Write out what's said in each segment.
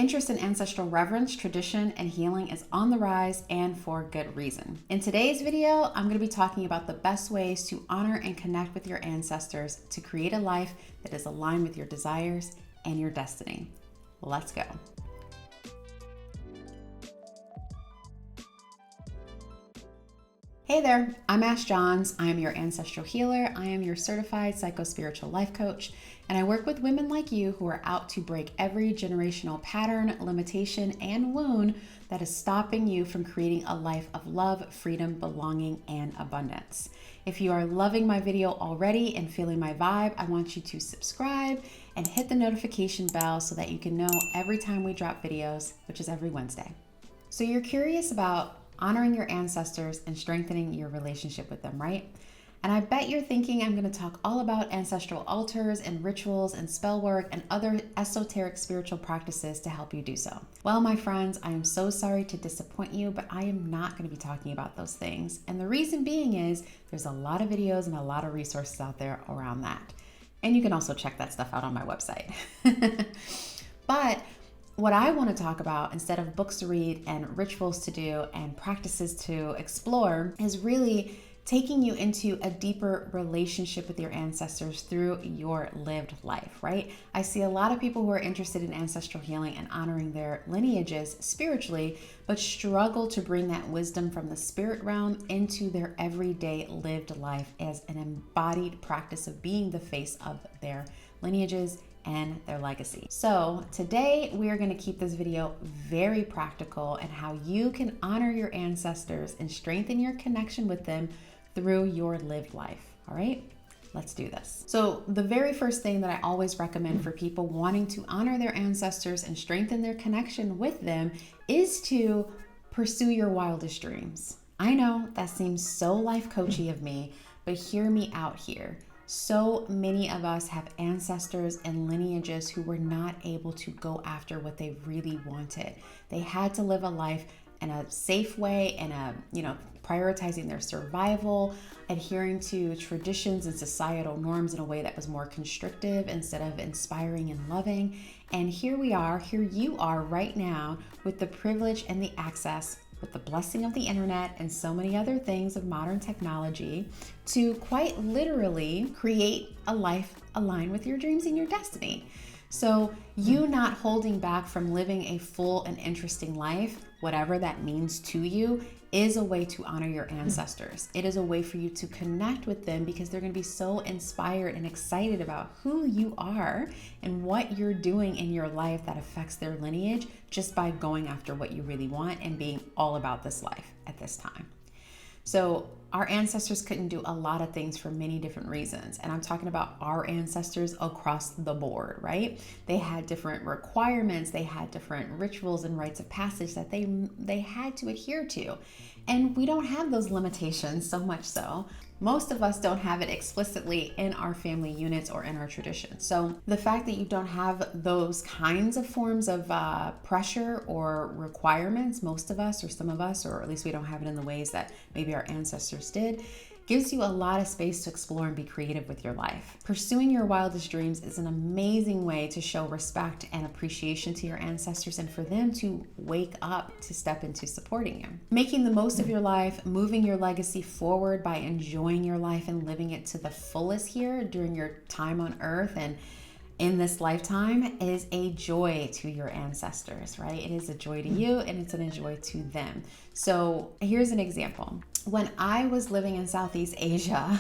Interest in ancestral reverence, tradition, and healing is on the rise, and for good reason. In today's video, I'm going to be talking about the best ways to honor and connect with your ancestors to create a life that is aligned with your desires and your destiny. Let's go. Hey there, I'm Ash Johns. I am your ancestral healer. I am your certified psycho-spiritual life coach, and I work with women like you who are out to break every generational pattern, limitation, and wound that is stopping you from creating a life of love, freedom, belonging, and abundance. If you are loving my video already and feeling my vibe, I want you to subscribe and hit the notification bell so that you can know every time we drop videos, which is every Wednesday. So you're curious about honoring your ancestors and strengthening your relationship with them, right? And I bet you're thinking I'm going to talk all about ancestral altars and rituals and spell work and other esoteric spiritual practices to help you do so. Well, my friends, I am so sorry to disappoint you, but I am not going to be talking about those things. And the reason being is there's a lot of videos and a lot of resources out there around that. And you can also check that stuff out on my website. But what I want to talk about, instead of books to read and rituals to do and practices to explore, is really taking you into a deeper relationship with your ancestors through your lived life, right? I see a lot of people who are interested in ancestral healing and honoring their lineages spiritually, but struggle to bring that wisdom from the spirit realm into their everyday lived life as an embodied practice of being the face of their lineages and their legacy. So today we are going to keep this video very practical and how you can honor your ancestors and strengthen your connection with them through your lived life. All right, let's do this. So the very first thing that I always recommend for people wanting to honor their ancestors and strengthen their connection with them is to pursue your wildest dreams. I know that seems so life coachy of me, but hear me out here. So many of us have ancestors and lineages who were not able to go after what they really wanted. They had to live a life in a safe way and prioritizing their survival, adhering to traditions and societal norms in a way that was more constrictive instead of inspiring and loving. And here you are right now with the privilege and the access, with the blessing of the internet and so many other things of modern technology, to quite literally create a life aligned with your dreams and your destiny. So you not holding back from living a full and interesting life, whatever that means to you, is a way to honor your ancestors. It is a way for you to connect with them because they're going to be so inspired and excited about who you are and what you're doing in your life that affects their lineage just by going after what you really want and being all about this life at this time. So our ancestors couldn't do a lot of things for many different reasons. And I'm talking about our ancestors across the board, right? They had different requirements. They had different rituals and rites of passage that they had to adhere to. And we don't have those limitations, so much so. Most of us don't have it explicitly in our family units or in our traditions. So the fact that you don't have those kinds of forms of pressure or requirements, most of us or some of us, or at least we don't have it in the ways that maybe our ancestors did, gives you a lot of space to explore and be creative with your life. Pursuing your wildest dreams is an amazing way to show respect and appreciation to your ancestors and for them to wake up to step into supporting you. Making the most of your life, moving your legacy forward by enjoying your life and living it to the fullest here during your time on earth and in this lifetime is a joy to your ancestors, right? It is a joy to you and it's a joy to them. So here's an example. When I was living in Southeast Asia,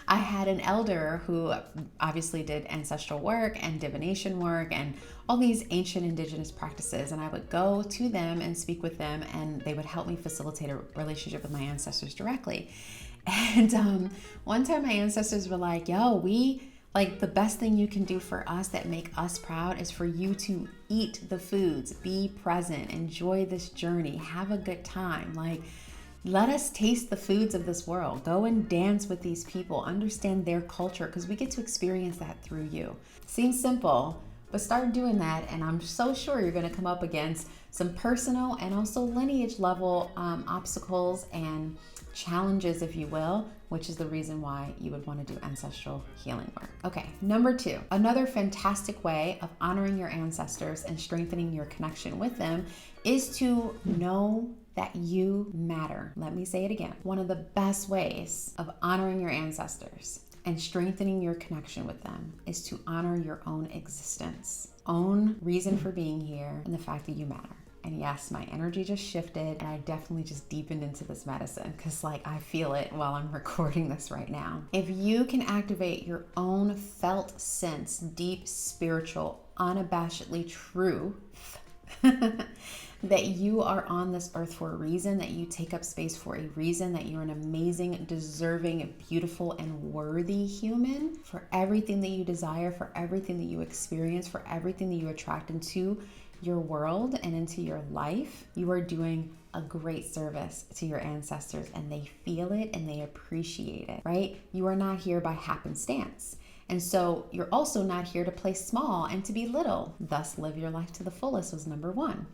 I had an elder who obviously did ancestral work and divination work and all these ancient indigenous practices. And I would go to them and speak with them, and they would help me facilitate a relationship with my ancestors directly. And one time my ancestors were like, the best thing you can do for us that make us proud is for you to eat the foods, be present, enjoy this journey, have a good time. Let us taste the foods of this world. Go and dance with these people, understand their culture, because we get to experience that through you. Seems simple, But start doing that, and I'm so sure you're going to come up against some personal and also lineage level obstacles and challenges, if you will, which is the reason why you would want to do ancestral healing work. Okay, number 2, another fantastic way of honoring your ancestors and strengthening your connection with them is to know that you matter. Let me say it again. One of the best ways of honoring your ancestors and strengthening your connection with them is to honor your own existence, own reason for being here, and the fact that you matter. And yes, my energy just shifted, and I definitely just deepened into this medicine because I feel it while I'm recording this right now. If you can activate your own felt sense, deep spiritual, unabashedly truth, that you are on this earth for a reason, that you take up space for a reason, that you're an amazing, deserving, beautiful, and worthy human for everything that you desire, for everything that you experience, for everything that you attract into your world and into your life, you are doing a great service to your ancestors, and they feel it and they appreciate it, right? You are not here by happenstance. And so you're also not here to play small and to be little. Thus, live your life to the fullest was number 1.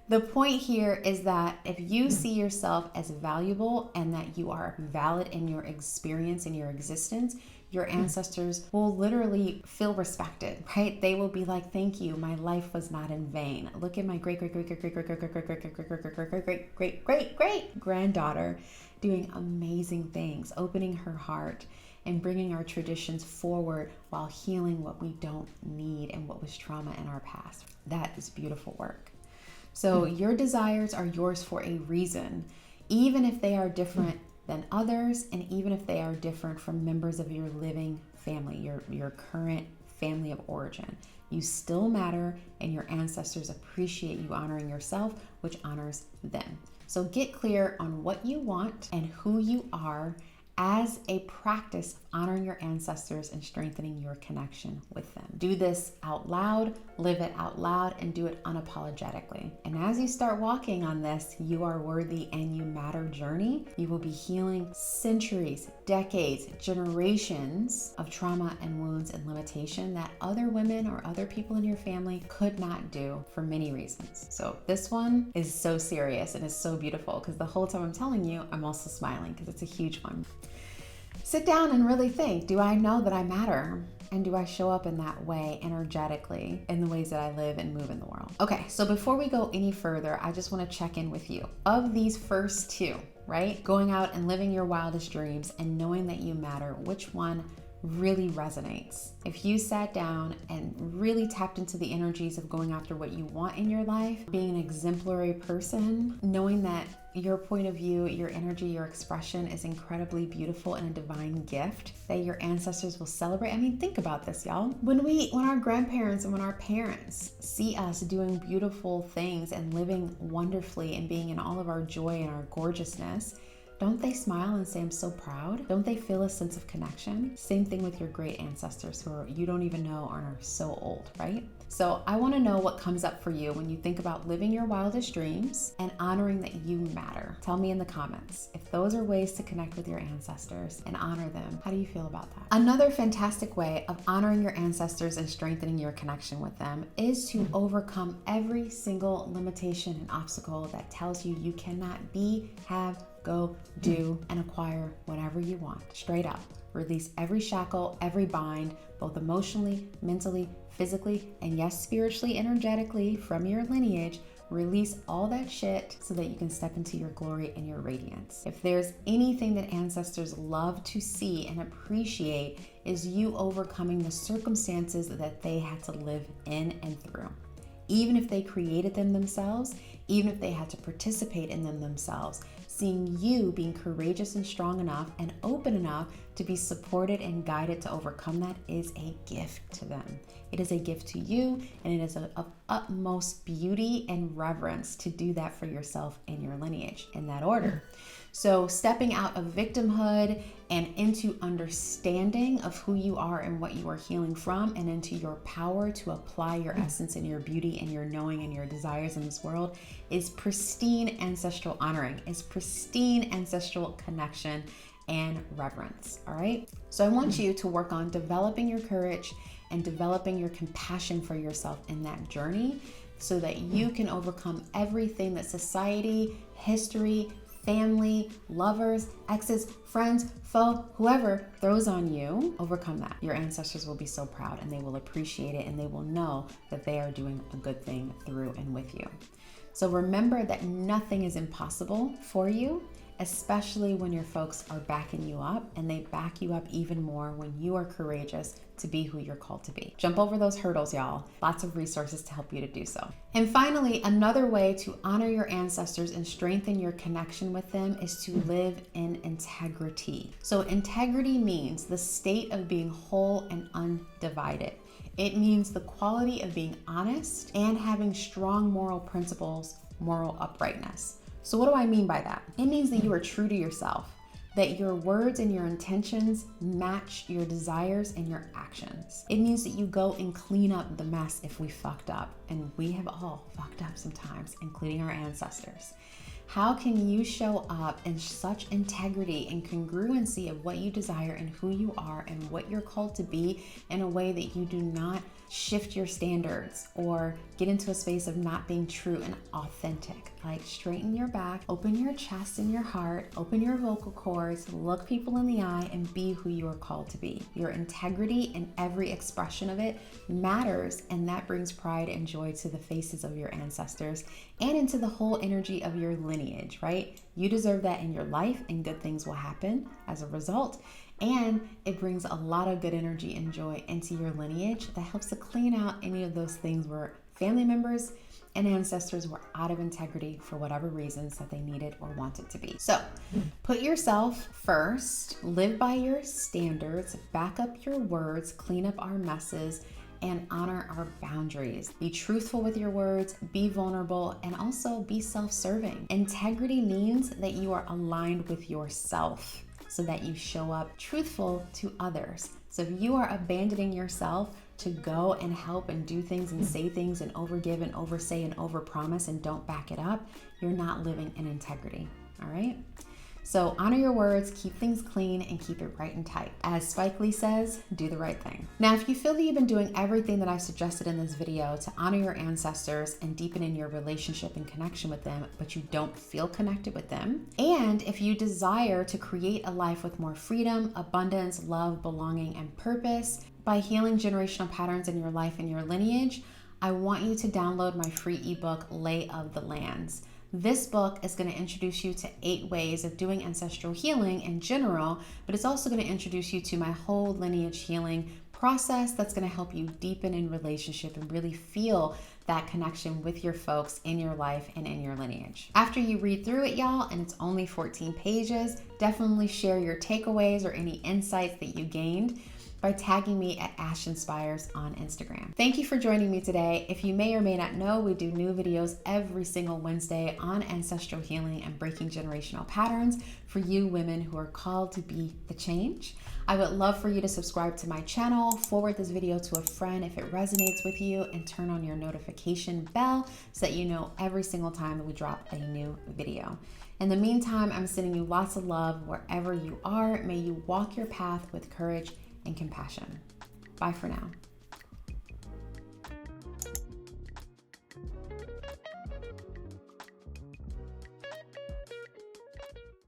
The point here is that if you see yourself as valuable and that you are valid in your experience, in your existence, your ancestors will literally feel respected, right? They will be like, thank you, my life was not in vain. Look at my great granddaughter doing amazing things, opening her heart and bringing our traditions forward while healing what we don't need and what was trauma in our past. That is beautiful work. So your desires are yours for a reason, even if they are different than others, and even if they are different from members of your living family, your current family of origin. You still matter, and your ancestors appreciate you honoring yourself, which honors them. So get clear on what you want and who you are as a practice of honoring your ancestors and strengthening your connection with them. Do this out loud, live it out loud, and do it unapologetically. And as you start walking on this you are worthy and you matter journey, you will be healing centuries, decades, generations of trauma and wounds and limitation that other women or other people in your family could not do for many reasons. So this one is so serious and is so beautiful because the whole time I'm telling you, I'm also smiling because it's a huge one. Sit down and really think, do I know that I matter? And do I show up in that way energetically in the ways that I live and move in the world? Okay, so before we go any further, I just want to check in with you. Of these first 2, right? Going out and living your wildest dreams and knowing that you matter, which one really resonates? If you sat down and really tapped into the energies of going after what you want in your life, being an exemplary person, knowing that your point of view, your energy, your expression is incredibly beautiful and a divine gift that your ancestors will celebrate. I mean, think about this, y'all. When our grandparents and when our parents see us doing beautiful things and living wonderfully and being in all of our joy and our gorgeousness, don't they smile and say, I'm so proud? Don't they feel a sense of connection? Same thing with your great ancestors who you don't even know and are so old, right? So I want to know what comes up for you when you think about living your wildest dreams and honoring that you matter. Tell me in the comments. If those are ways to connect with your ancestors and honor them, how do you feel about that? Another fantastic way of honoring your ancestors and strengthening your connection with them is to overcome every single limitation and obstacle that tells you cannot be, have, go, do, and acquire whatever you want. Straight up. Release every shackle, every bind, both emotionally, mentally, physically, and yes, spiritually, energetically from your lineage. Release all that shit so that you can step into your glory and your radiance. If there's anything that ancestors love to see and appreciate is you overcoming the circumstances that they had to live in and through. Even if they created them themselves, even if they had to participate in them themselves, seeing you being courageous and strong enough and open enough to be supported and guided to overcome that is a gift to them. It is a gift to you, and it is of utmost beauty and reverence to do that for yourself and your lineage in that order. So stepping out of victimhood and into understanding of who you are and what you are healing from, and into your power to apply your essence and your beauty and your knowing and your desires in this world is pristine ancestral honoring, is pristine ancestral connection and reverence. All right. So I want you to work on developing your courage and developing your compassion for yourself in that journey so that you can overcome everything that society, history, family, lovers, exes, friends, foe, whoever throws on you. Overcome that. Your ancestors will be so proud and they will appreciate it and they will know that they are doing a good thing through and with you. So remember that nothing is impossible for you, especially when your folks are backing you up, and they back you up even more when you are courageous to be who you're called to be. Jump over those hurdles, y'all. Lots of resources to help you to do so. And finally, another way to honor your ancestors and strengthen your connection with them is to live in integrity. So integrity means the state of being whole and undivided. It means the quality of being honest and having strong moral principles, moral uprightness. So what do I mean by that? It means that you are true to yourself, that your words and your intentions match your desires and your actions. It means that you go and clean up the mess if we fucked up, and we have all fucked up sometimes, including our ancestors. How can you show up in such integrity and congruency of what you desire and who you are and what you're called to be in a way that you do not shift your standards or get into a space of not being true and authentic? Like, straighten your back, open your chest and your heart, open your vocal cords, look people in the eye, and be who you are called to be. Your integrity and every expression of it matters, and that brings pride and joy to the faces of your ancestors and into the whole energy of your lineage, right? You deserve that in your life, and good things will happen as a result. And it brings a lot of good energy and joy into your lineage that helps to clean out any of those things where family members and ancestors were out of integrity for whatever reasons that they needed or wanted to be. So put yourself first, live by your standards, back up your words, clean up our messes, and honor our boundaries. Be truthful with your words, be vulnerable, and also be self-serving. Integrity means that you are aligned with yourself so that you show up truthful to others. So if you are abandoning yourself to go and help and do things and say things and overgive and oversay and overpromise and don't back it up, you're not living in integrity, all right? So honor your words, keep things clean, and keep it right and tight. As Spike Lee says, do the right thing. Now, if you feel that you've been doing everything that I suggested in this video to honor your ancestors and deepen in your relationship and connection with them, but you don't feel connected with them, and if you desire to create a life with more freedom, abundance, love, belonging, and purpose by healing generational patterns in your life and your lineage, I want you to download my free ebook, Lay of the Lands. This book is going to introduce you to 8 ways of doing ancestral healing in general, but it's also going to introduce you to my whole lineage healing process that's going to help you deepen in relationship and really feel that connection with your folks in your life and in your lineage. After you read through it, y'all, and it's only 14 pages, definitely share your takeaways or any insights that you gained by tagging me at AshInspires on Instagram. Thank you for joining me today. If you may or may not know, we do new videos every single Wednesday on ancestral healing and breaking generational patterns for you women who are called to be the change. I would love for you to subscribe to my channel, forward this video to a friend if it resonates with you, and turn on your notification bell so that you know every single time that we drop a new video. In the meantime, I'm sending you lots of love wherever you are. May you walk your path with courage and compassion. Bye for now.